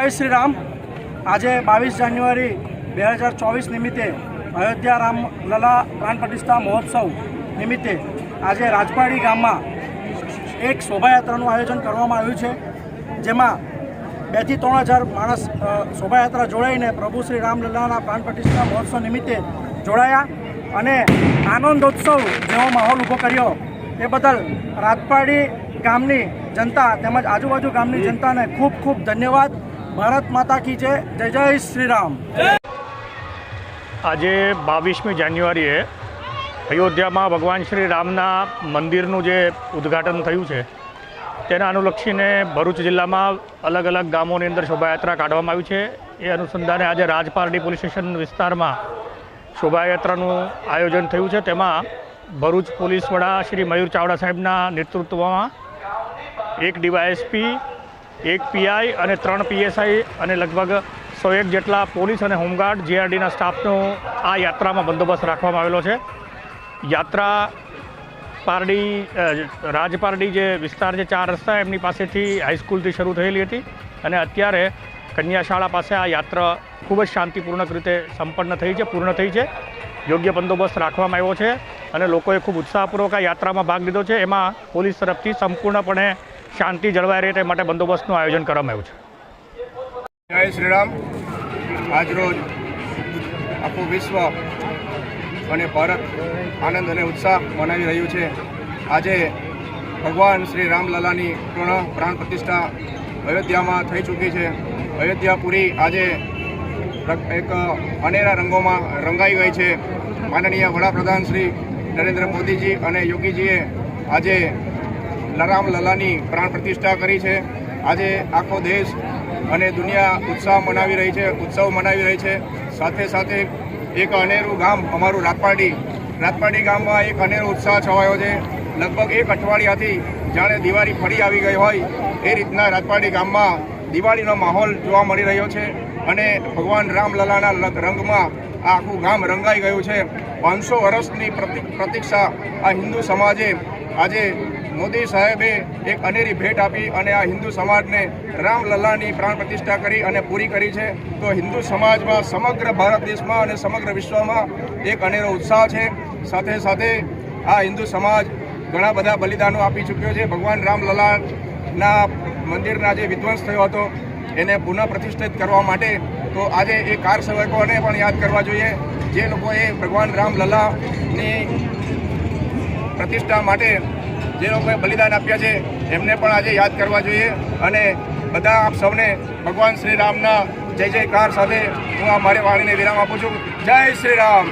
જય શ્રી રામ। આજે 22 જાન્યુઆરી 2024 નિમિત્તે અયોધ્યા રામલલા પ્રાણ પ્રતિષ્ઠા મહોત્સવ નિમિત્તે આજે રાજપાડી ગામમાં એક શોભાયાત્રાનું આયોજન કરવામાં આવ્યું છે, જેમાં 2 થી 3 હજાર માણસ શોભાયાત્રા જોડાઈને પ્રભુ શ્રી રામલલાના પ્રાણ પ્રતિષ્ઠા મહોત્સવ નિમિત્તે જોડાયા અને આનંદોત્સવ જેવો માહોલ ઊભો કર્યો। એ બદલ રાજપાડી ગામની જનતા તેમજ આજુબાજુ ગામની જનતાને ખૂબ ખૂબ ધન્યવાદ। ભારત માતા કી જય। જય જય શ્રી રામ। આજે 22મી જાન્યુઆરીએ અયોધ્યામાં ભગવાન શ્રી રામના મંદિરનું જે ઉદ્ઘાટન થયું છે તેના અનુલક્ષીને ભરૂચ જિલ્લામાં અલગ અલગ ગામોની અંદર શોભાયાત્રા કાઢવામાં આવી છે। એ અનુસંધાને આજે રાજપારડી પોલીસ સ્ટેશન વિસ્તારમાં શોભાયાત્રાનું આયોજન થયું છે। તેમાં ભરૂચ પોલીસ વડા શ્રી મયુર ચાવડા સાહેબના નેતૃત્વમાં એક ડીવાયએસપી, એક પીઆઈ અને 3 પીએસઆઈ અને લગભગ 101 જેટલા પોલીસ અને હોમગાર્ડ જીઆરડીના સ્ટાફનો આ યાત્રામાં બંદોબસ્ત રાખવામાં આવેલો છે। યાત્રા રાજપારડી જે વિસ્તાર છે 4 રસ્તા એમની પાસેથી હાઈસ્કૂલથી શરૂ થયેલી હતી અને અત્યારે કન્યા શાળા પાસે આ યાત્રા ખૂબ જ શાંતિપૂર્ણક રીતે પૂર્ણ થઈ છે। યોગ્ય બંદોબસ્ત રાખવામાં આવ્યો છે અને લોકોએ ખૂબ ઉત્સાહપૂર્વક આ યાત્રામાં ભાગ લીધો છે। એમાં પોલીસ તરફથી સંપૂર્ણપણે શાંતિ જળવાઈ રહે તે માટે બંદોબસ્તનું આયોજન કરવામાં આવ્યું છે। જય શ્રી રામ। આજરોજ આખું વિશ્વ અને ભારત આનંદ અને ઉત્સાહ મનાવી રહ્યું છે। આજે ભગવાન શ્રી રામલલાની પ્રાણ પ્રતિષ્ઠા અયોધ્યામાં થઈ ચૂકી છે। અયોધ્યાપુરી આજે એક અનેરા રંગોમાં રંગાઈ ગઈ છે। માનનીય વડાપ્રધાન શ્રી નરેન્દ્ર મોદીજી અને યોગીજીએ આજે રામલલાની પ્રાણ પ્રતિષ્ઠા કરી છે। આજે આખો દેશ અને દુનિયા ઉત્સવ મનાવી રહી છે। સાથે સાથે એક અનેરું ગામ અમારું રાજપાડી ગામમાં એક અનેરો ઉત્સાહ છવાયો છે। લગભગ 1 અઠવાડિયાથી જાણે દિવાળી ફરી આવી ગઈ હોય એ રીતના રાજપાડી ગામમાં દિવાળીનો માહોલ જોવા મળી રહ્યો છે અને ભગવાન રામલલાના રંગમાં આ આખું ગામ રંગાઈ ગયું છે। 500 વર્ષની પ્રતીક્ષા આ હિન્દુ સમાજે આજે મોદી સાહેબે એક અનેરી ભેટ આપી અને આ હિન્દુ સમાજને રામલલાની પ્રાણ પ્રતિષ્ઠા કરી અને પૂરી કરી છે। તો હિન્દુ સમાજમાં સમગ્ર ભારત દેશમાં અને સમગ્ર વિશ્વમાં એક અનેરો ઉત્સાહ છે। સાથે સાથે આ હિન્દુ સમાજ ઘણા બધા બલિદાનો આપી ચૂક્યો છે। ભગવાન રામલલાના મંદિરના જે વિધ્વંસ થયો હતો એને પુનઃ પ્રતિષ્ઠિત કરવા માટે તો આજે એ કાર સેવકોને પણ યાદ કરવા જોઈએ, જે લોકોએ ભગવાન રામલલાની પ્રતિષ્ઠા માટે જે લોકોએ બલિદાન આપ્યા છે એમને પણ આજે યાદ કરવા જોઈએ। અને બધા આપ સૌને ભગવાન શ્રી રામના જય જયકાર સાથે હું આ મારી વાણીને વિરામ આપું છું। જય શ્રી રામ।